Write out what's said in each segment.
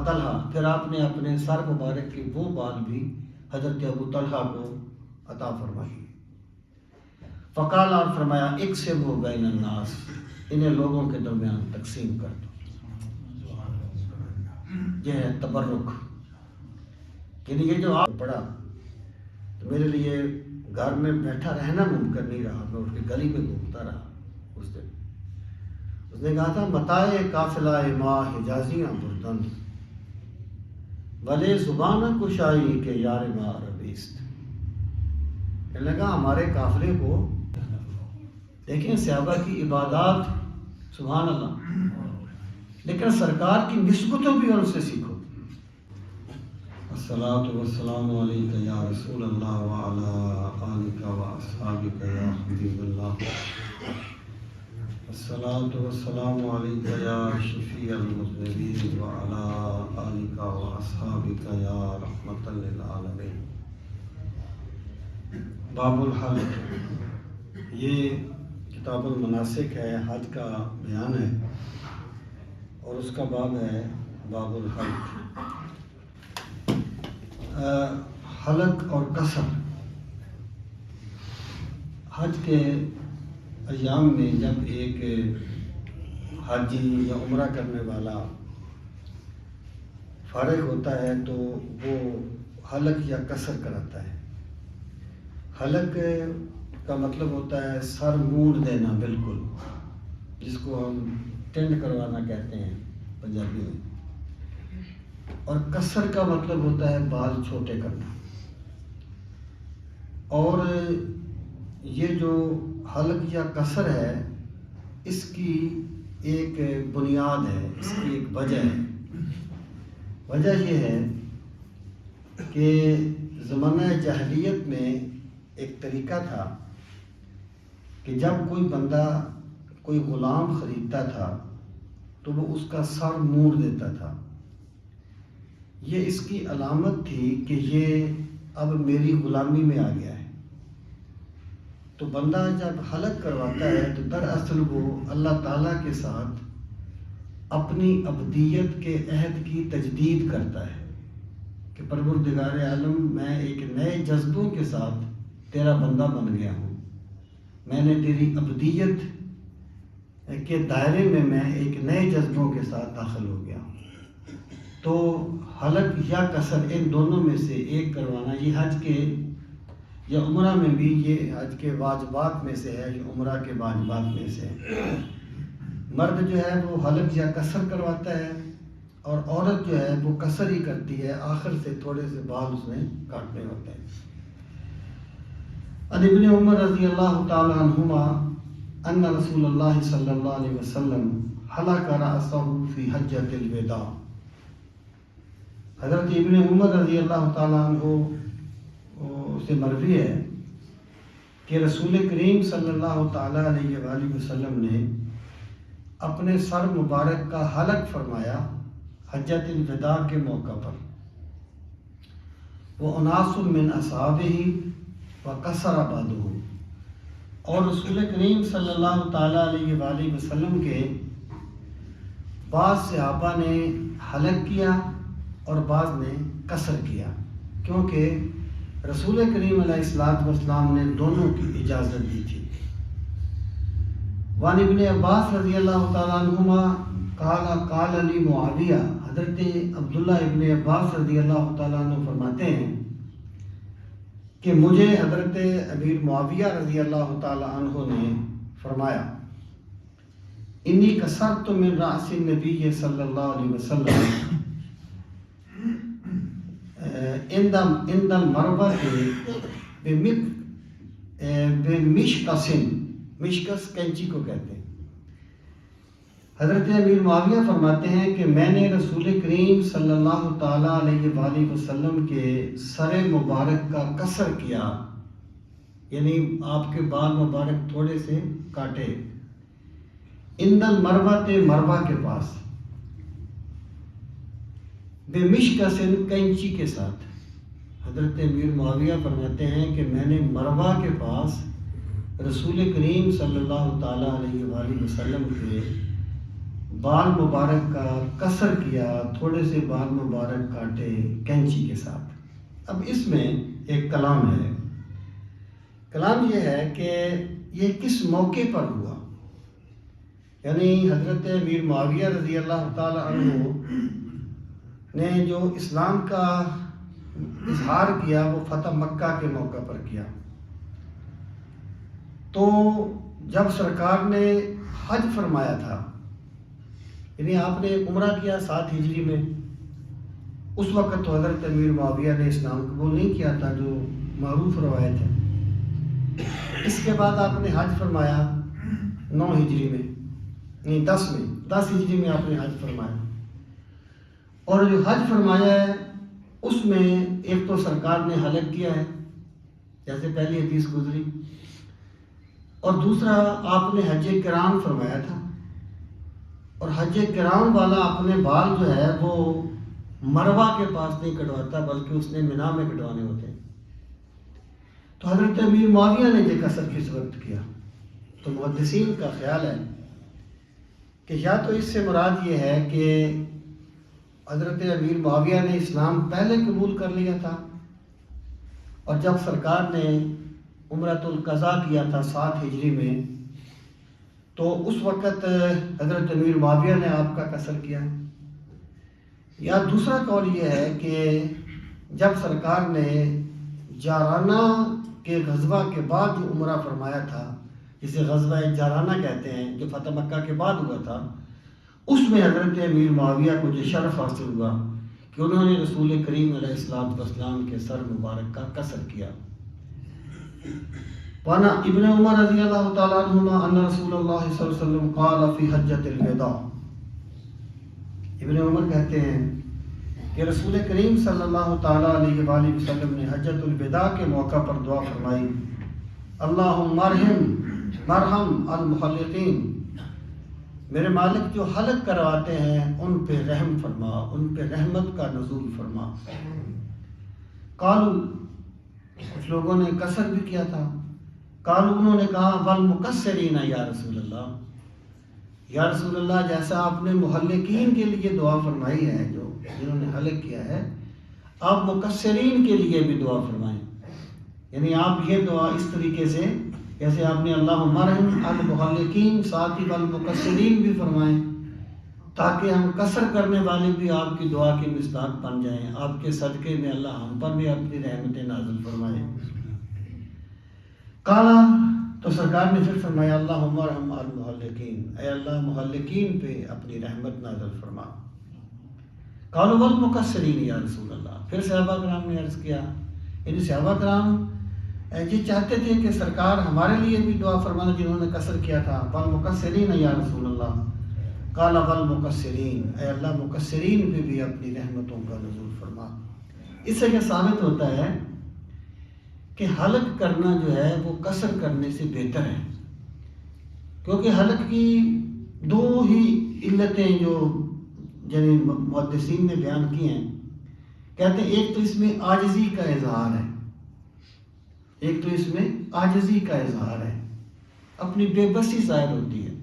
طلحہ، پھر آپ نے اپنے سر مبارک کے وہ بال بھی حضرت ابو طلحہ کو عطا فرمائی۔ فقال، اور فرمایا اقسموا بین الناس، انہیں لوگوں کے درمیان تقسیم کر دو۔ یہ ہے تبرک، یعنی یہ جو آپ پڑھا تو میرے لیے گھر میں بیٹھا رہنا ممکن نہیں رہا، میں اٹھ کے گلی میں گھومتا رہا۔ اس نے کہا تھا متائے قافلہ ماں حجازیاں بردن ولے زبان کشائی کے یار ماں عربیست۔ کہنے لگا ہمارے قافلے کو دیکھیں، صحابہ کی عبادات سبحان اللہ، لیکن سرکار کی نسبتوں بھی ان سے سیکھو۔ الصلاۃ والسلام علیک یا رسول اللہ وعلی آلک و اصحابک یا حبیب اللہ، الصلاۃ والسلام علیک یا شفیع المذنبین وعلی آلک و اصحابک یا رحمۃ للعالمین۔ باب الحلق، یہ کتاب المناسک ہے، حج کا بیان ہے، اور اس کا باب ہے باب الحلق۔ حلق اور قصر، حج کے ایام میں جب ایک حاجی یا عمرہ کرنے والا فارغ ہوتا ہے تو وہ حلق یا قصر کراتا ہے۔ حلق کا مطلب ہوتا ہے سر موڑ دینا بالکل، جس کو ہم ٹینڈ کروانا کہتے ہیں پنجابی میں، اور قصر کا مطلب ہوتا ہے بال چھوٹے کرنا۔ اور یہ جو حلق یا قصر ہے، اس کی ایک بنیاد ہے، اس کی ایک وجہ ہے۔ وجہ یہ ہے کہ زمانہ جاہلیت میں ایک طریقہ تھا کہ جب کوئی بندہ کوئی غلام خریدتا تھا تو وہ اس کا سر موڑ دیتا تھا۔ یہ اس کی علامت تھی کہ یہ اب میری غلامی میں آ گیا ہے۔ تو بندہ جب حلق کرواتا ہے تو دراصل وہ اللہ تعالیٰ کے ساتھ اپنی عبدیت کے عہد کی تجدید کرتا ہے کہ پروردگار عالم، میں ایک نئے جذبوں کے ساتھ تیرا بندہ بن گیا ہوں، میں نے تیری عبدیت کے دائرے میں ایک نئے جذبوں کے ساتھ داخل ہو گیا ہوں۔ تو حلق یا قصر، ان دونوں میں سے ایک کروانا، یہ حج کے یا عمرہ میں بھی، یہ حج کے واجبات میں سے ہے، یہ عمرہ کے واجبات میں سے ہے۔ مرد جو ہے وہ حلق یا قصر کرواتا ہے، اور عورت جو ہے وہ قصر ہی کرتی ہے، آخر سے تھوڑے سے بال اس میں کاٹنے ہوتے ہیں۔ عن ابن عمر رضی اللہ تعالی عنہما ان رسول اللہ صلی اللہ علیہ وسلم حلق رأسہ فی حجۃ الوداع۔ حضرت ابن عمر رضی اللہ تعالیٰ عنہ سے مروی ہے کہ رسول کریم صلی اللہ تعالیٰ علیہ وآلہ وسلم نے اپنے سر مبارک کا حلق فرمایا حجۃ الوداع کے موقع پر۔ واناس من اصحابہ وقصر بعضهم، اور رسول کریم صلی اللہ تعالیٰ علیہ وآلہ وسلم کے بعض صحابہ نے حلق کیا اور بعض نے قصر کیا، کیونکہ رسول کریم علیہ الصلوۃ والسلام نے دونوں کی اجازت دی تھی۔ وعن ابن عباس رضی اللہ تعالیٰ عنہما قال قال علی معاویہ، حضرت عبداللہ ابن عباس رضی اللہ تعالیٰ عنہ فرماتے ہیں کہ مجھے حضرت امیر معاویہ رضی اللہ تعالیٰ عنہ نے فرمایا، انی قصرت من رأس النبی صلی اللہ علیہ وسلم عند المربع بمشقص، مشقص کینچی کو کہتے ہیں۔ حضرت امیر معاویہ فرماتے ہیں کہ میں نے رسول کریم صلی اللہ تعالیٰ علیہ وآلہ وسلم کے سر مبارک کا قصر کیا، یعنی آپ کے بال مبارک تھوڑے سے کاٹے، عند المربع، مربع کے پاس، بمشقص، کینچی کے ساتھ۔ حضرت امیر معاویہ فرماتے ہیں کہ میں نے مربع کے پاس رسول کریم صلی اللہ تعالیٰ علیہ وآلہ وسلم کے بال مبارک کا قصر کیا، تھوڑے سے بال مبارک کاٹے کینچی کے ساتھ۔ اب اس میں ایک کلام ہے، کلام یہ ہے کہ یہ کس موقع پر ہوا، یعنی حضرت امیر معاویہ رضی اللہ تعالی عنہ نے جو اسلام کا اظہار کیا وہ فتح مکہ کے موقع پر کیا۔ تو جب سرکار نے حج فرمایا تھا، یعنی آپ نے عمرہ کیا 7 ہجری میں، اس وقت تو حضرت امیر معاویہ نے اسلام قبول نہیں کیا تھا، جو معروف روایت ہے۔ اس کے بعد آپ نے حج فرمایا 9 ہجری میں، نہیں 10 ہجری میں آپ نے حج فرمایا۔ اور جو حج فرمایا ہے اس میں ایک تو سرکار نے حلق کیا ہے، جیسے پہلی حدیث گزری، اور دوسرا آپ نے حج کرام فرمایا تھا، اور حج کرام والا اپنے بال جو ہے وہ مروہ کے پاس نہیں کٹواتا، بلکہ اس نے مینا میں کٹوانے ہوتے ہیں۔ تو حضرت امیر معاویہ نے یہ قصر کس وقت کیا؟ تو محدثین کا خیال ہے کہ یا تو اس سے مراد یہ ہے کہ حضرت امیر معاویہ نے اسلام پہلے قبول کر لیا تھا، اور جب سرکار نے عمرۃ القضاء کیا تھا 7 ہجری میں، تو اس وقت حضرت امیر معاویہ نے آپ کا قصر کیا۔ یا دوسرا قول یہ ہے کہ جب سرکار نے جارانہ کے غزوہ کے بعد جو عمرہ فرمایا تھا، جسے غزوہ جارانہ کہتے ہیں، جو فتح مکہ کے بعد ہوا تھا، اس میں حضرت امیر معاویہ کو جو شرف حاصل ہوا کہ انہوں نے رسول کریم علیہ السلام کے سر مبارک کا قصر کیا۔ وانا ابن عمر رضی اللہ تعالی عنہما ان رسول اللہ صلی اللہ علیہ وسلم قال فی حجۃ الوداع، ابن عمر کہتے ہیں کہ رسول کریم صلی اللہ تعالی علیہ وآلہ وسلم نے حجۃ الوداع کے موقع پر دعا فرمائی، اللہم مرحم المحلقین، میرے مالک جو حلق کرواتے ہیں ان پہ رحم فرما، ان پہ رحمت کا نزول فرما۔ قالو، کچھ لوگوں نے قصر بھی کیا تھا، قالو، انہوں نے کہا والمقصرین یا رسول اللہ، یا رسول اللہ جیسا آپ نے محلقین کے لیے دعا فرمائی ہے، جو جنہوں نے حلق کیا ہے، آپ مقصرین کے لیے بھی دعا فرمائیں، یعنی آپ یہ دعا اس طریقے سے جیسے آپ نے اللہم ارحم المحلقین ساتھ ہی والمقصرین بھی فرمائیں، تاکہ ہم قصر کرنے والے بھی آپ کی دعا کی مصداق بن جائیں، آپ کے صدقے میں اللہ ہم پر بھی اپنی رحمتیں نازل فرمائے۔ کالا، تو سرکار نے پھر فرمایا اللہم ارحم المحلقین، اے اللہ محلقین پہ اپنی رحمت نازل فرما۔ قالوا والمقصرین یا رسول اللہ، پھر صحابہ کرام نے عرض کیا، یعنی صحابہ کرام یہ چاہتے تھے کہ سرکار ہمارے لیے بھی دعا فرمانا جنہوں نے قصر کیا تھا، والمقصرین یا رسول اللہ، قال والمقصرین، اے اللہ مقصرین پہ بھی اپنی رحمتوں کا نزول فرما۔ اس سے یہ ثابت ہوتا ہے کہ حلق کرنا جو ہے وہ قصر کرنے سے بہتر ہے، کیونکہ حلق کی 2 ہی علتیں جو یعنی محدثین نے بیان کی ہیں، کہتے ہیں ایک تو اس میں عاجزی کا اظہار ہے، ایک تو اس میں عاجزی کا اظہار ہے، اپنی بے بسی ظاہر ہوتی ہے،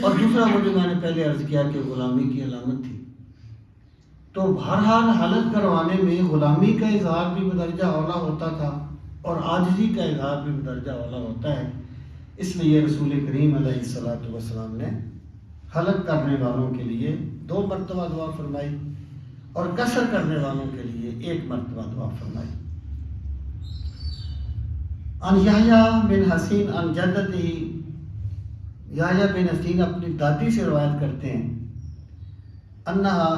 اور دوسرا وہ جو میں نے پہلے عرض کیا کہ غلامی کی علامت تھی۔ تو بہرحال حلق کروانے میں غلامی کا اظہار بھی بدرجہ اولا ہوتا تھا اور عاجزی کا اظہار بھی بدرجہ اولا ہوتا ہے، اس لیے رسول کریم علیہ الصلوۃ والسلام نے حلق کرنے والوں کے لیے 2 مرتبہ دعا فرمائی اور قصر کرنے والوں کے لیے 1 مرتبہ دعا فرمائی۔ ان یحییٰ بن حسین ان جدتہ، یحییٰ بن حسین اپنی دادی سے روایت کرتے ہیں، انہا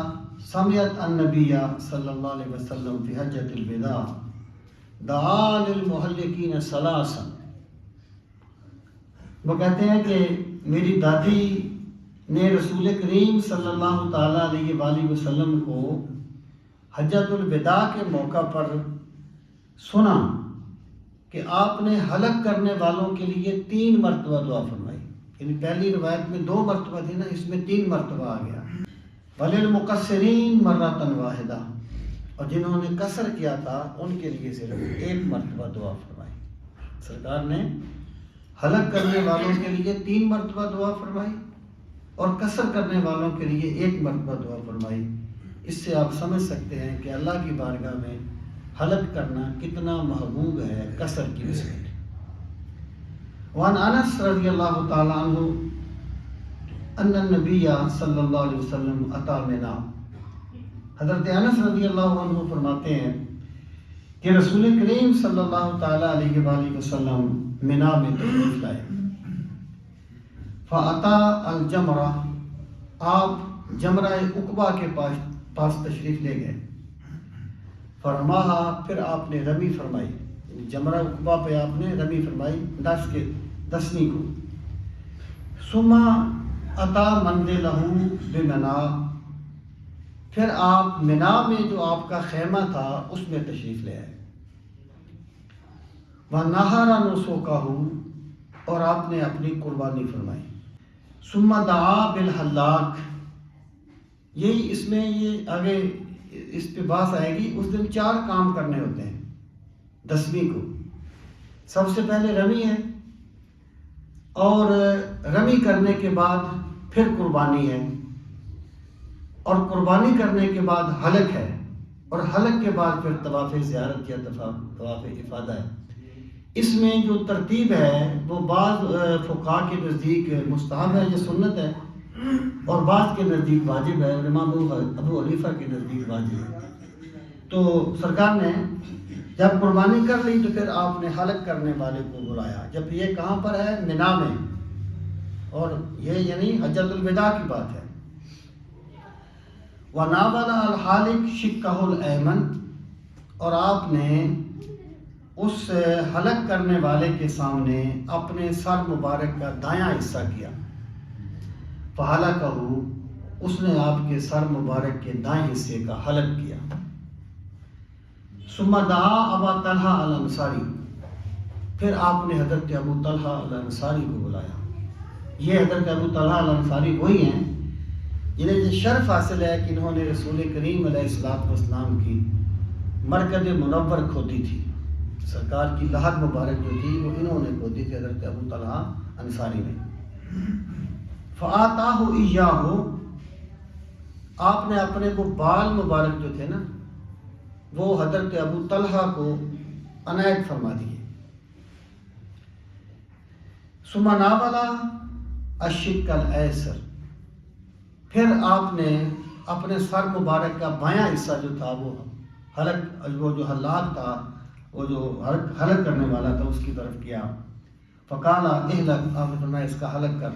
سمعت النبی صلی اللہ علیہ وسلم فی حجۃ الوداع دعا للمحلقین ثلاثا، وہ کہتے ہیں کہ میری دادی نے رسول کریم صلی اللہ تعالیٰ علیہ وآلہ وسلم کو حجۃ الوداع کے موقع پر سنا کہ آپ نے حلق کرنے والوں کے لیے 3 مرتبہ دعا فرمائی، یعنی پہلی روایت میں 2 مرتبہ تھی نا، اس میں 3 مرتبہ آ گیا۔ وَلِلْمُقَصِّرِينَ مَرَّةً وَاحِدَةً، اور جنہوں نے قصر کیا تھا ان کے لیے صرف 1 مرتبہ دعا فرمائی۔ سرکار نے حلق کرنے والوں کے لیے 3 مرتبہ دعا فرمائی اور قصر کرنے والوں کے لیے 1 مرتبہ دعا فرمائی۔ اس سے آپ سمجھ سکتے ہیں کہ اللہ کی بارگاہ میں حلق کرنا کتنا محبوب ہے قصر کی نسبت۔ وعن انس رضی اللہ تعالی عنہ ان النبی صلی اللہ علیہ وسلم اتا منا، حضرت انس رضی اللہ عنہ فرماتے ہیں کہ رسول کریم صلی اللہ تعالی علیہ وآلہ وسلم منا میں تشریف لائے۔ فاتا الجمرہ، آپ جمرہ عقبہ کے پاس تشریف لے گئے۔ فرماہا، پھر آپ نے رمی فرمائی، جمرہ عقبہ پہ آپ نے رمی فرمائی 10ویں کو۔ ثم اتا منزلہ بمنا، پھر آپ منا میں جو آپ کا خیمہ تھا اس میں تشریف لے آئے۔ وَنَحَرَ نُسُكَهُ، اور آپ نے اپنی قربانی فرمائی۔ ثم دعا بالحلاق، یہی اس میں یہ آگے اس پہ بات آئے گی۔ اس دن 4 کام کرنے ہوتے ہیں 10ویں کو۔ سب سے پہلے رمی ہے، اور رمی کرنے کے بعد پھر قربانی ہے، اور قربانی کرنے کے بعد حلق ہے، اور حلق کے بعد پھر طواف زیارت یا طواف افادہ ہے۔ اس میں جو ترتیب ہے وہ بعض فقہاء کے نزدیک مستحب ہے یا سنت ہے، اور بعض کے نزدیک واجب ہے، اور امام ابو حنیفہ کے نزدیک واجب ہے۔ تو سرکار نے جب قربانی کر لی تو پھر آپ نے حلق کرنے والے کو بلایا۔ جب یہ کہاں پر ہے؟ منا میں، اور یہ یعنی حجۃ الوداع کی بات ہے۔ وَنَاوَلَ الْحَالِقُ شِقَّهُ الْأَيْمَنَ، اور آپ نے اس حلق کرنے والے کے سامنے اپنے سر مبارک کا دایاں حصہ کیا۔ فَحَلَقَهُ، اس نے آپ کے سر مبارک کے دائیں حصے کا حلق کیا۔ ثُمَّ دعا ابا طلحہ الانصاری، پھر آپ نے حضرت ابو طلحہ الانصاری کو بلایا۔ یہ حضرت ابو طلحہ الانصاری وہی ہیں جنہیں یہ شرف حاصل ہے کہ انہوں نے رسول کریم علیہ السلام کی مرکز منور کھودی تھی۔ سرکار کی لحد مبارک جو تھی وہ انہوں نے کھودی تھی، حضرت ابو طلحہ انصاری نے۔ فَآتَاهُ إِيَّاهُ، آپ نے اپنے وہ بال مبارک جو تھے نا وہ حضرت ابو طلحہ کو عنایت فرما دیے۔ ثُمَّ نَاوَلَ الشِّقَّ الْأَيْسَرَ، پھر آپ نے اپنے سر مبارک کا بایاں حصہ جو تھا وہ حلق، وہ جو حلاق تھا، وہ جو حلق کرنے والا تھا اس کی طرف کیا۔ فقال احلق، آپ نے فرمایا اس کا حلق کر۔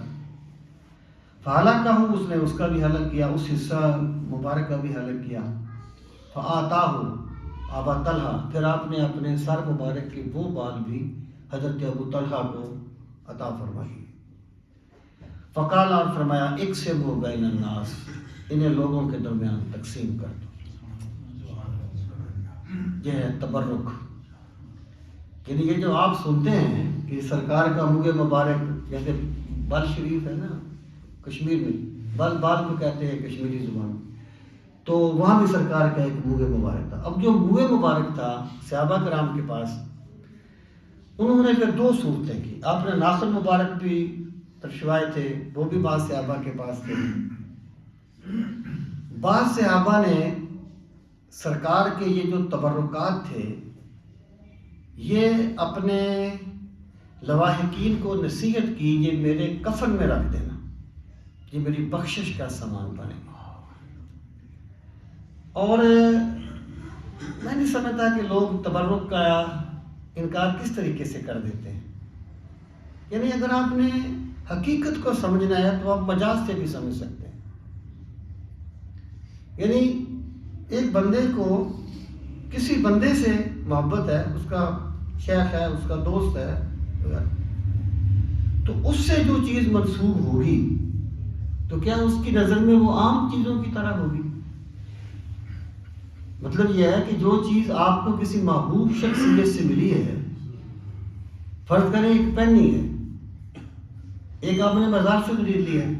فحلقہ، اس نے اس کا بھی حلق کیا، اس حصہ مبارک کا بھی حلق کیا۔ فآتاہ ابا طلحہ، پھر آپ نے اپنے سر مبارک کے وہ بال بھی حضرت ابو طلحہ کو عطا فرمائی۔ فقال، اور فرمایا اقسموا بین الناس، انہیں لوگوں کے درمیان تقسیم کر دو۔ یہ ہے تبرک، یعنی یہ جو آپ سنتے ہیں کہ سرکار کا منہ مبارک، جیسے بال شریف ہے نا کشمیر میں، بال کو کہتے ہیں کشمیری زبان، تو وہاں بھی سرکار کا ایک منہ مبارک تھا۔ اب جو منہ مبارک تھا صحابہ کرام کے پاس، انہوں نے پھر 2 صورتیں کی۔ آپ نے ناخن مبارک بھی ترشوائے تھے، وہ بھی بعض صحابہ کے پاس تھے۔ بعض صحابہ نے سرکار کے یہ جو تبرکات تھے یہ اپنے لواحقین کو نصیحت کی، یہ میرے کفن میں رکھ دینا، یہ میری بخشش کا سامان بنے گا۔ اور میں نہیں سمجھتا کہ لوگ تبرک کا انکار کس طریقے سے کر دیتے ہیں۔ یعنی اگر آپ نے حقیقت کو سمجھنا ہے تو آپ مجاز سے بھی سمجھ سکتے ہیں۔ یعنی ایک بندے کو کسی بندے سے محبت ہے، اس کا شیخ ہے، اس کا دوست ہے، تو اس سے جو چیز منسوب ہوگی تو کیا اس کی نظر میں وہ عام چیزوں کی طرح ہوگی؟ مطلب یہ ہے کہ جو چیز آپ کو کسی محبوب شخصیت سے ملی ہے، فرض کریں ایک پین ہی ہے، ایک آپ نے بازار سے خرید لیا ہے،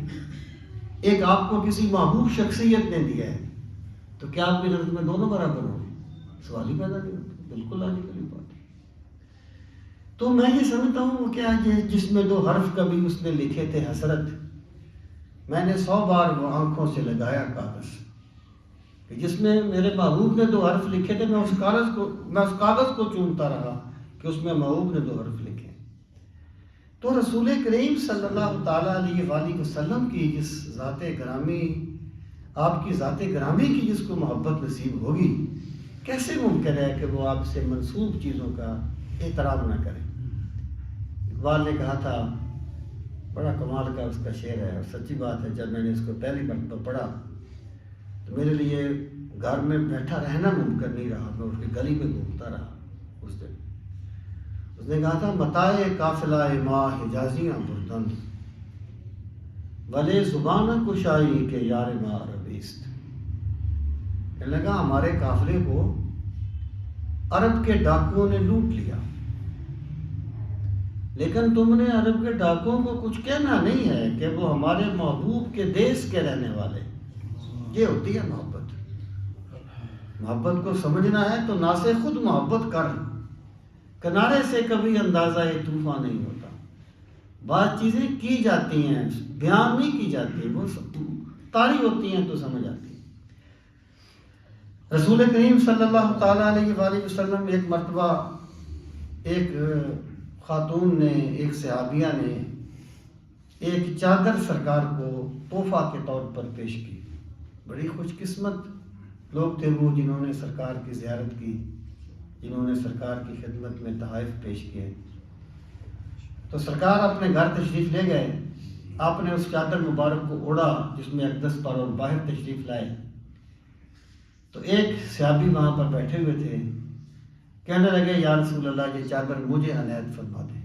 ایک آپ کو کسی محبوب شخصیت نے دیا ہے، تو کیا آپ کی نظر میں دونوں برابر ہوں گے؟ سوال ہی پیدا نہیں ہوتا، بالکل لاجیکل بات ہے۔ تو میں یہ سمجھتا ہوں وہ کیا ہے جس میں 2 حرف کبھی اس نے لکھے تھے حسرت، میں نے 100 بار وہ آنکھوں سے لگایا کاغذ کہ جس میں میرے محبوب نے 2 حرف لکھے تھے، میں اس کاغذ کو چومتا رہا کہ اس میں محبوب نے 2 حرف لکھے۔ تو رسول کریم صلی اللہ تعالیٰ علیہ وآلہ وسلم کی جس ذات گرامی، آپ کی ذات گرامی کی جس کو محبت نصیب ہوگی، کیسے ممکن ہے کہ وہ آپ سے منسوب چیزوں کا احترام نہ کرے؟ اقبال نے کہا تھا، بڑا کمال کا اس کا شعر ہے اور سچی بات ہے، جب میں نے اس کو پہلی مرتبہ پڑھا تو میرے لیے گھر میں بیٹھا رہنا ممکن نہیں رہا، میں اٹھ کے گلی میں گھومتا رہا اس دن۔ اس نے کہا تھا، متائے قافلہ ماں حجازیاں بردند، ولے زبان کشائی کے یار ماں عربیست۔ کہنے لگا ہمارے قافلے کو عرب کے ڈاکوؤں نے لوٹ لیا، لیکن تم نے عرب کے ڈاکوؤں کو کچھ کہنا نہیں ہے کہ وہ ہمارے محبوب کے دیس کے رہنے والے۔ یہ ہوتی ہے محبت۔ محبت کو سمجھنا ہے تو نہ سے خود محبت کر، کنارے سے کبھی اندازہ یہ طوفان نہیں ہوتا۔ بعض چیزیں کی جاتی ہیں، بیان نہیں کی جاتی، وہ طاری ہوتی ہیں تو سمجھ آتی ہیں۔ رسول کریم صلی اللہ تعالیٰ علیہ وآلہ وسلم ایک مرتبہ ایک خاتون نے، ایک صحابیہ نے ایک چادر سرکار کو تحفہ کے طور پر پیش کی۔ بڑی خوش قسمت لوگ تھے وہ جنہوں نے سرکار کی زیارت کی، جنہوں نے سرکار کی خدمت میں تحائف پیش کیے۔ تو سرکار اپنے گھر تشریف لے گئے، آپ نے اس چادر مبارک کو اوڑھا جس میں اقدس پر، اور باہر تشریف لائے تو ایک صحابی وہاں پر بیٹھے ہوئے تھے، کہنے لگے یا رسول اللہ یہ چادر مجھے عنایت فرما دیں۔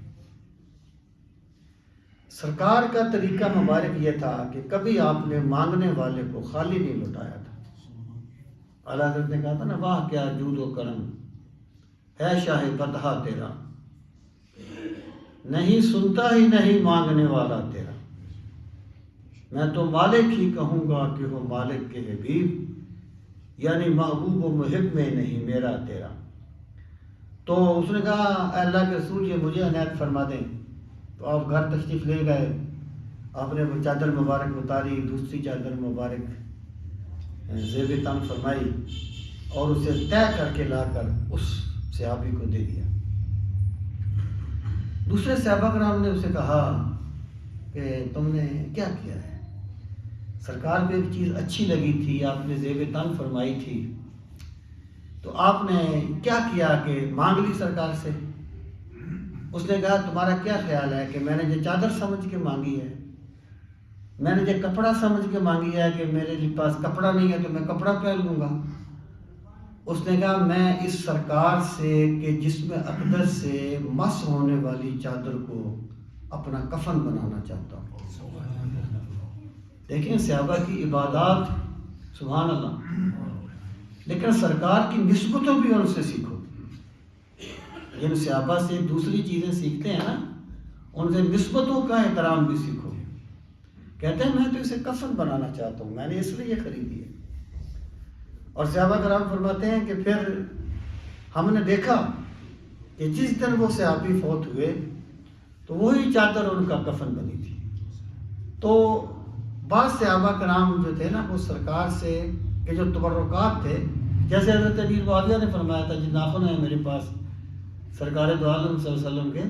سرکار کا طریقہ مبارک یہ تھا کہ کبھی آپ نے مانگنے والے کو خالی نہیں لوٹایا تھا۔ اعلیٰ حضرت نے کہا تھا نا، واہ کیا جود و کرم ہے شاہ بدہا تیرا، نہیں سنتا ہی نہیں مانگنے والا تیرا، میں تو مالک ہی کہوں گا کہ ہو مالک کے حبیب، یعنی محبوب و محب میں نہیں میرا تیرا۔ تو اس نے کہا اے اللہ کے رسول یہ مجھے عنایت فرما دیں۔ تو آپ گھر تشریف لے گئے، آپ نے وہ چادر مبارک اتاری، دوسری چادر مبارک زیب تن فرمائی اور اسے طے کر کے لا کر اس صحابی کو دے دیا۔ دوسرے صحابہ کرام نے اسے کہا کہ تم نے کیا کیا ہے؟ سرکار کو ایک چیز اچھی لگی تھی، آپ نے زیب تن فرمائی تھی، تو آپ نے کیا کیا کہ مانگ لی سرکار سے؟ اس نے کہا تمہارا کیا خیال ہے کہ میں نے یہ چادر سمجھ کے مانگی ہے، میں نے یہ کپڑا سمجھ کے مانگی ہے کہ میرے پاس کپڑا نہیں ہے تو میں کپڑا پہن لوں گا؟ اس نے کہا میں اس سرکار سے کہ جسم اقدس سے مس ہونے والی چادر کو اپنا کفن بنانا چاہتا ہوں۔ دیکھیں صحابہ کی عبادات، سبحان اللہ، لیکن سرکار کی نسبتوں بھی ان سے سیکھو۔ جن صحابہ سے دوسری چیزیں سیکھتے ہیں نا، ان سے نسبتوں کا احترام بھی سیکھو۔ کہتے ہیں میں تو اسے کفن بنانا چاہتا ہوں، میں نے اس لیے یہ خریدی ہے۔ اور صحابہ کرام فرماتے ہیں کہ پھر ہم نے دیکھا کہ جس دن وہ صحابی فوت ہوئے تو وہی چادر ان کا کفن بنی تھی۔ تو بعض صحابہ کرام جو تھے نا، وہ سرکار سے کہ جو تبرکات تھے، جیسے حضرت ابی معاویہ نے فرمایا تھا جن ناخن ہیں میرے پاس سرکار دو عالم صلی اللہ علیہ وسلم کے،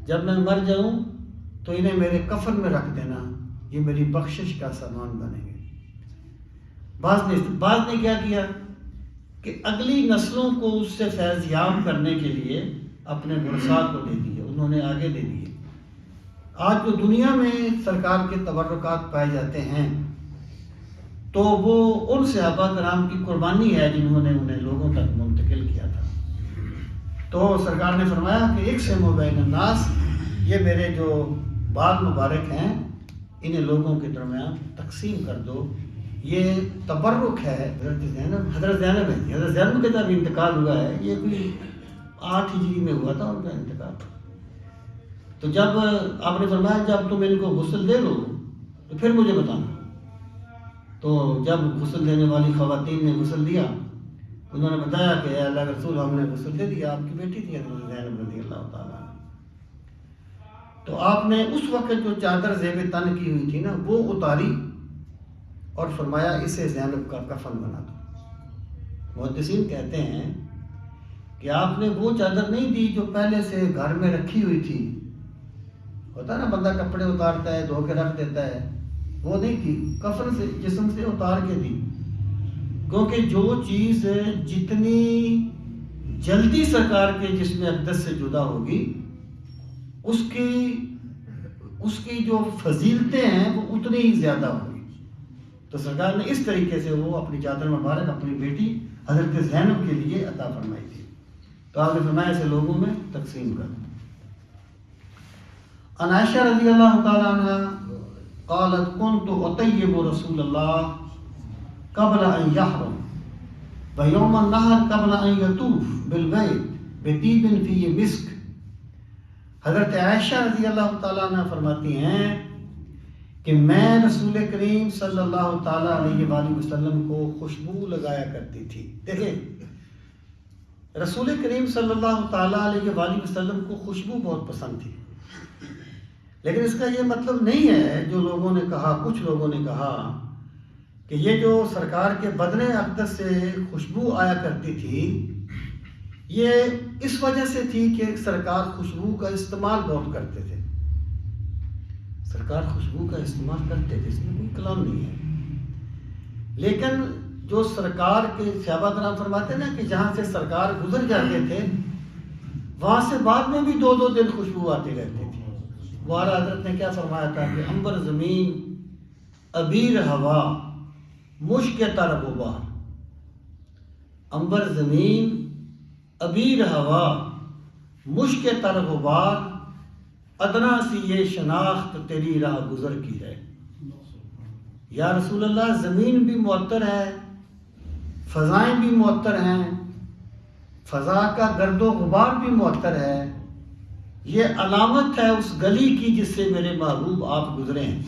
جب میں مر جاؤں تو انہیں میرے کفن میں رکھ دینا، یہ میری بخشش کا سامان بنیں گے۔ بعض نے کیا کیا کہ اگلی نسلوں کو اس سے فیض یاب کرنے کے لیے اپنے ورثاء کو دے دیے، انہوں نے آگے دے دیے۔ آج جو دنیا میں سرکار کے تبرکات پائے جاتے ہیں تو وہ ان صحابہ کرام کی قربانی ہے جنہوں نے انہیں لوگوں تک منتقل کیا تھا۔ تو سرکار نے فرمایا کہ اقسموا بین الناس، یہ میرے جو بال مبارک ہیں انہیں لوگوں کے درمیان تقسیم کر دو، یہ تبرک ہے۔ حضرت زینب ہے، حضرت زینب کے جب انتقال ہوا ہے، یہ کوئی 8 ہجری میں ہوا تھا ان کا انتقال۔ تو جب آپ نے فرمایا جب تم ان کو غسل دے لو تو پھر مجھے بتانا۔ تو جب غسل دینے والی خواتین نے غسل دیا، انہوں نے بتایا کہ اے اللہ کے رسول ہم نے غسل دے دیا، آپ کی بیٹی تھی حضرت زینب رضی اللہ تعالیٰ۔ تو آپ نے اس وقت جو چادر زیب تن کی ہوئی تھی نا وہ اتاری اور فرمایا اسے زینب کا کفن بنا دو۔ محدثین کہتے ہیں کہ آپ نے وہ چادر نہیں دی جو پہلے سے گھر میں رکھی ہوئی تھی، ہوتا نا بندہ کپڑے اتارتا ہے دھو کے رکھ دیتا ہے، وہ نہیں تھی، کفن سے جسم سے اتار کے دی، کیونکہ جو چیز جتنی جلدی سرکار کے جسم اقدس سے جدا ہوگی اس کی جو فضیلتیں ہیں وہ اتنی ہی زیادہ ہوگی۔ تو سرکار نے اس طریقے سے وہ اپنی چادر مبارک اپنی بیٹی حضرت زینب کے لیے عطا فرمائی تھی، تو آپ نے فرمایا اسے لوگوں میں تقسیم کر دو۔ عن عائشہ رضی اللہ تعالی عنہ قالت كنت اطیب رسول اللہ قبل ان یحرم ویوم النحر قبل ان یطوف بالبیت بطیب فی مسک۔ حضرت عائشہ رضی اللہ تعالیٰ عنہ فرماتی ہیں کہ میں رسول کریم صلی اللہ تعالیٰ علیہ وآلہ وسلم کو خوشبو لگایا کرتی تھی۔ دیکھیں رسول کریم صلی اللہ تعالیٰ علیہ وآلہ وسلم کو خوشبو بہت پسند تھی، لیکن اس کا یہ مطلب نہیں ہے جو لوگوں نے کہا، کچھ لوگوں نے کہا کہ یہ جو سرکار کے بدن اقدس سے خوشبو آیا کرتی تھی یہ اس وجہ سے تھی کہ سرکار خوشبو کا استعمال بہت کرتے تھے، سرکار خوشبو کا استعمال کرتے تھے، اس میں کوئی کلام نہیں ہے۔ لیکن جو سرکار کے صحابہ کرام فرماتے ہیں نا کہ جہاں سے سرکار گزر جاتے تھے وہاں سے بعد میں بھی 2 دن خوشبو آتی رہتی تھی۔ وہ اعلیٰ حضرت نے کیا فرمایا تھا کہ عنبر زمین عبیر ہوا مشک تر غبار، عنبر زمین عبیر ہوا مشک تر غبار، ادنا سی یہ شناخت تیری راہ گزر کی ہے۔ یا رسول اللہ زمین بھی معطر ہے، فضائیں بھی معطر ہیں، فضا کا گرد و غبار بھی معطر ہے، یہ علامت ہے اس گلی کی جس سے میرے محبوب آپ گزرے ہیں۔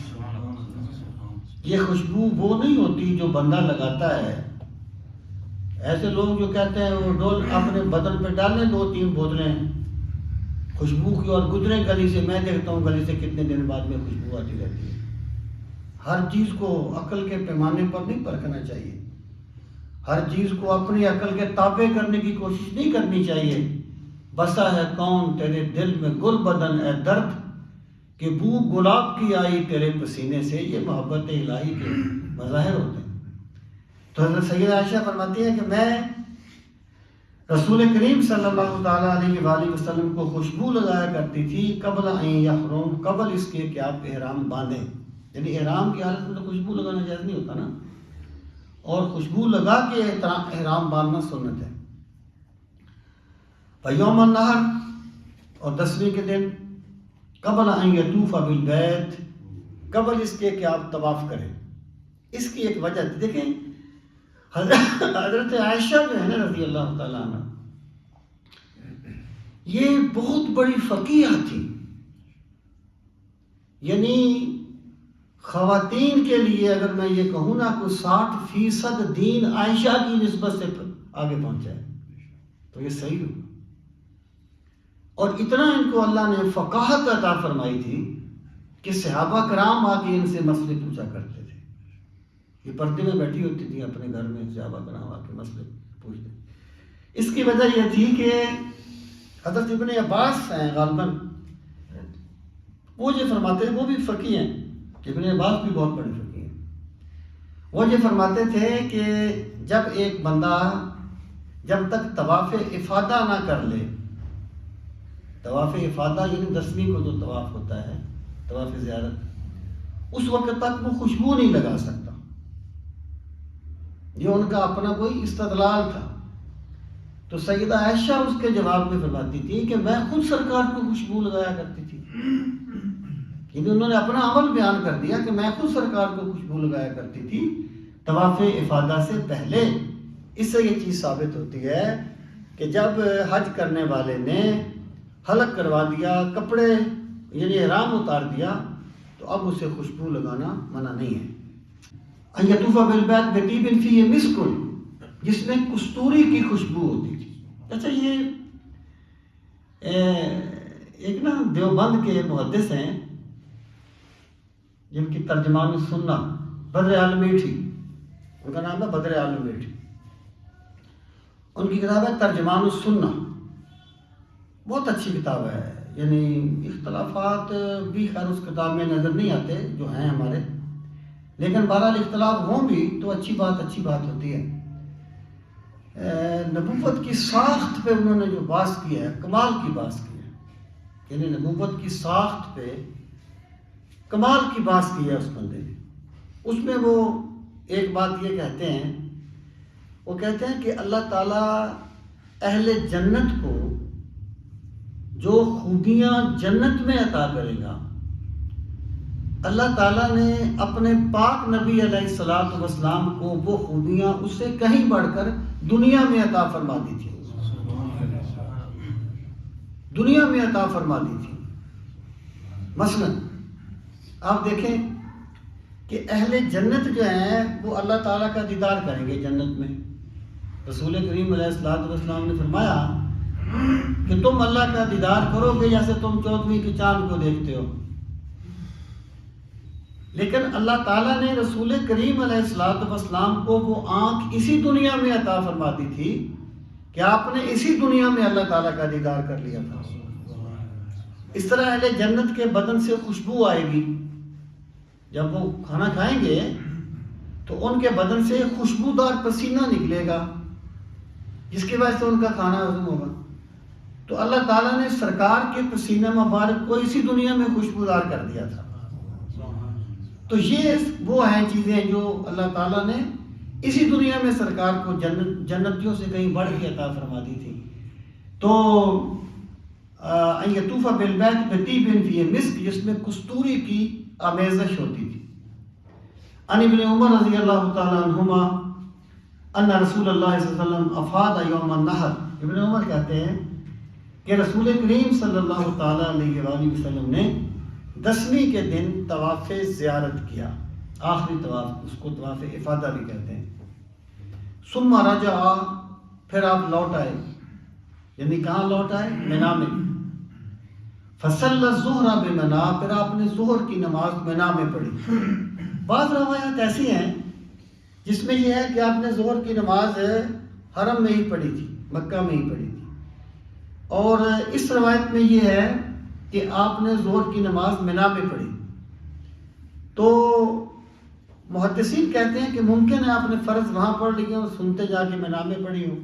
یہ خوشبو وہ نہیں ہوتی جو بندہ لگاتا ہے، ایسے لوگ جو کہتے ہیں وہ ڈول اپنے بدن پہ ڈالیں 2-3 بوتلیں خوشبو کی اور گزریں گلی سے، میں دیکھتا ہوں گلی سے کتنے دن بعد میں خوشبو آتی رہتی ہے۔ ہر چیز کو عقل کے پیمانے پر نہیں پرکھنا چاہیے، ہر چیز کو اپنی عقل کے تابع کرنے کی کوشش نہیں کرنی چاہیے۔ بسا ہے کون تیرے دل میں گل بدن اے درد، کہ بو گلاب کی آئی تیرے پسینے سے، یہ محبت الہی کے مظاہر ہوتے ہیں۔ تو حضرت سیدہ عائشہ فرماتی ہے کہ میں رسول کریم صلی اللہ تعالیٰ علیہ وآلہ وسلم کو خوشبو لگایا کرتی تھی قبل ان یحرم، قبل اس کے کہ آپ احرام باندھیں، یعنی احرام کی حالت میں تو خوشبو لگانا جائز نہیں ہوتا نا، اور خوشبو لگا کے احرام باندھنا سنت ہے۔ فیوم النحر، اور 10ویں کے دن، قبل ان یطوف بالبیت، قبل اس کے کہ آپ طواف کریں۔ اس کی ایک وجہ دیکھیں، حضرت عائشہ جو ہے نا رضی اللہ تعالیٰ عنہ، یہ بہت بڑی فقیہ تھی، یعنی خواتین کے لیے اگر میں یہ کہوں نا کوئی 60% دین عائشہ کی نسبت سے آگے پہنچا ہے تو یہ صحیح ہوگا۔ اور اتنا ان کو اللہ نے فقاہت عطا فرمائی تھی کہ صحابہ کرام آ کے ان سے مسئلے پوچھا کرتے تھے، یہ پردے میں بیٹھی ہوتی تھی اپنے گھر میں، صحابہ کرام آ کے مسئلے پوچھتے۔ اس کی وجہ یہ تھی کہ حضرت ابن عباس ہیں غالباً، وہ یہ فرماتے ہیں، وہ بھی فقیہ ہیں، ابن عباس بھی بہت بڑے فقیہ ہیں، وہ یہ فرماتے تھے کہ جب ایک بندہ جب تک طواف افادہ نہ کر لے، طواف افادہ یعنی 10ویں کو جو طواف ہوتا ہے طواف زیارت، اس وقت تک وہ خوشبو نہیں لگا سکتا۔ یہ ان کا اپنا کوئی استدلال تھا۔ تو سیدہ عائشہ اس کے جواب میں فرماتی تھی کہ میں خود سرکار کو خوشبو لگایا کرتی تھی، یعنی انہوں نے اپنا عمل بیان کر دیا کہ میں خود سرکار کو خوشبو لگایا کرتی تھی طواف افادہ سے پہلے۔ اس سے یہ چیز ثابت ہوتی ہے کہ جب حج کرنے والے نے حلق کروا دیا، کپڑے یعنی احرام اتار دیا، تو اب اسے خوشبو لگانا منع نہیں ہے۔ ان یطوف بالبیت بطیب فیہ مسک، جس میں کستوری کی خوشبو ہوتی تھی۔ اچھا، یہ ایک نا دیوبند کے محدث ہیں جن کی ترجمان السنہ بدر عالم میٹھی، ان کا نام ہے بدر عالم میٹھی. ان کی کتاب ہے ترجمان السنہ، بہت اچھی کتاب ہے. یعنی اختلافات بھی خیر اس کتاب میں نظر نہیں آتے جو ہیں ہمارے، لیکن بہرحال اختلاف ہوں بھی تو اچھی بات ہوتی ہے. نبوت کی ساخت پہ انہوں نے جو بحث کی ہے، کمال کی بحث کی ہے. یعنی نبوت کی ساخت پہ کمال کی بحث کی ہے اس بندے نے. اس میں وہ ایک بات یہ کہتے ہیں، وہ کہتے ہیں کہ اللہ تعالیٰ اہل جنت کو جو خوبیاں جنت میں عطا کرے گا، اللہ تعالیٰ نے اپنے پاک نبی علیہ الصلوۃ والسلام کو وہ خوبیاں اس سے کہیں بڑھ کر دنیا میں عطا فرما دی تھی. دنیا میں عطا فرما دی تھی. مثلا آپ دیکھیں کہ اہل جنت جو ہیں وہ اللہ تعالیٰ کا دیدار کریں گے جنت میں. رسول کریم علیہ الصلوۃ والسلام نے فرمایا کہ تم اللہ کا دیدار کرو گے جیسے تم 14ویں کے چاند کو دیکھتے ہو. لیکن اللہ تعالیٰ نے رسول کریم علیہ الصلوۃ والسلام کو وہ آنکھ اسی دنیا میں عطا فرما دی تھی کہ آپ نے اسی دنیا میں اللہ تعالیٰ کا دیدار کر لیا تھا. اس طرح اہل جنت کے بدن سے خوشبو آئے گی. جب وہ کھانا کھائیں گے تو ان کے بدن سے خوشبودار پسینہ نکلے گا جس کی وجہ سے ان کا کھانا ہضم ہوگا. تو اللہ تعالیٰ نے سرکار کے پسینہ مبارک کو اسی دنیا میں خوشبودار کر دیا تھا. تو یہ وہ ہیں چیزیں جو اللہ تعالیٰ نے اسی دنیا میں سرکار کو جنتیوں سے کہیں بڑھ کے عطا فرما دی تھی. تو یطوف بالبیت بطیب فیہ مسک، جس میں کستوری کی آمیزش ہوتی تھی. عن ابن عمر رضی اللہ تعالیٰ عنہما ان رسول اللہ صلی اللہ علیہ وسلم افاض یوم النحر. ابن عمر کہتے ہیں کہ رسول کریم صلی اللہ تعالیٰ علیہ وآلہ وسلم نے 10ویں کے دن طواف زیارت کیا، آخری طواف، اس کو طواف افادہ بھی کہتے ہیں. ثم رجع، پھر آپ لوٹ آئے. یعنی کہاں لوٹ آئے؟ مینا میں. فصلی الظہر بمنا، پھر آپ نے ظہر کی نماز مینا میں پڑھی. بعض روایات ایسی ہیں جس میں یہ ہے کہ آپ نے ظہر کی نماز حرم میں ہی پڑھی تھی، مکہ میں ہی پڑھی تھی. اور اس روایت میں یہ ہے کہ آپ نے ظہر کی نماز مینا میں پڑھی. تو محدثین کہتے ہیں کہ ممکن ہے آپ نے فرض وہاں پڑھ لی اور سنتے جا کے مینا میں پڑھی ہوں،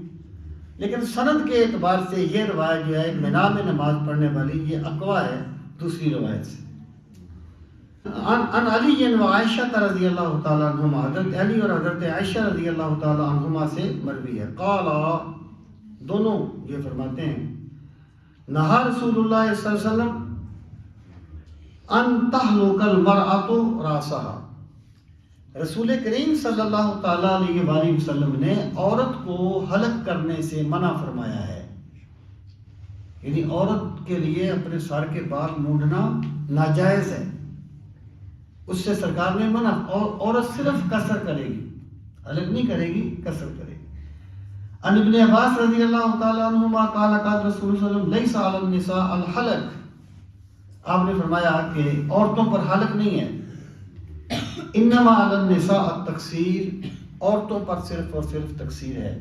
لیکن سند کے اعتبار سے یہ روایت جو ہے مینا میں نماز پڑھنے والی یہ اقویٰ ہے دوسری روایت سے. عن علی و عائشہ رضی اللہ تعالیٰ عنہما، حضرت علی اور حضرت عائشہ رضی اللہ تعالیٰ عنہما سے مروی ہے. قال، دونوں یہ فرماتے ہیں، نہا رسول اللہ صلی اللہ علیہ وسلم ان تحلق المرأۃ راسها. رسول کریم صلی اللہ تعالیٰ علیہ وآلہ وسلم نے عورت کو حلق کرنے سے منع فرمایا ہے. یعنی عورت کے لیے اپنے سر کے بال مونڈنا ناجائز ہے، اس سے سرکار نے منع. اور عورت صرف قصر کرے گی، حلق نہیں کرے گی، قصر کرے گی. عن ابن عباس رضی اللہ تعالیٰ عنہما قال قال رسول صلی اللہ علیہ وسلم لیس علی النساء الحلق. آپ نے فرمایا کہ عورتوں پر حلق نہیں ہے. انما علی النساء التقصیر، عورتوں پر صرف اور صرف تقصیر ہے.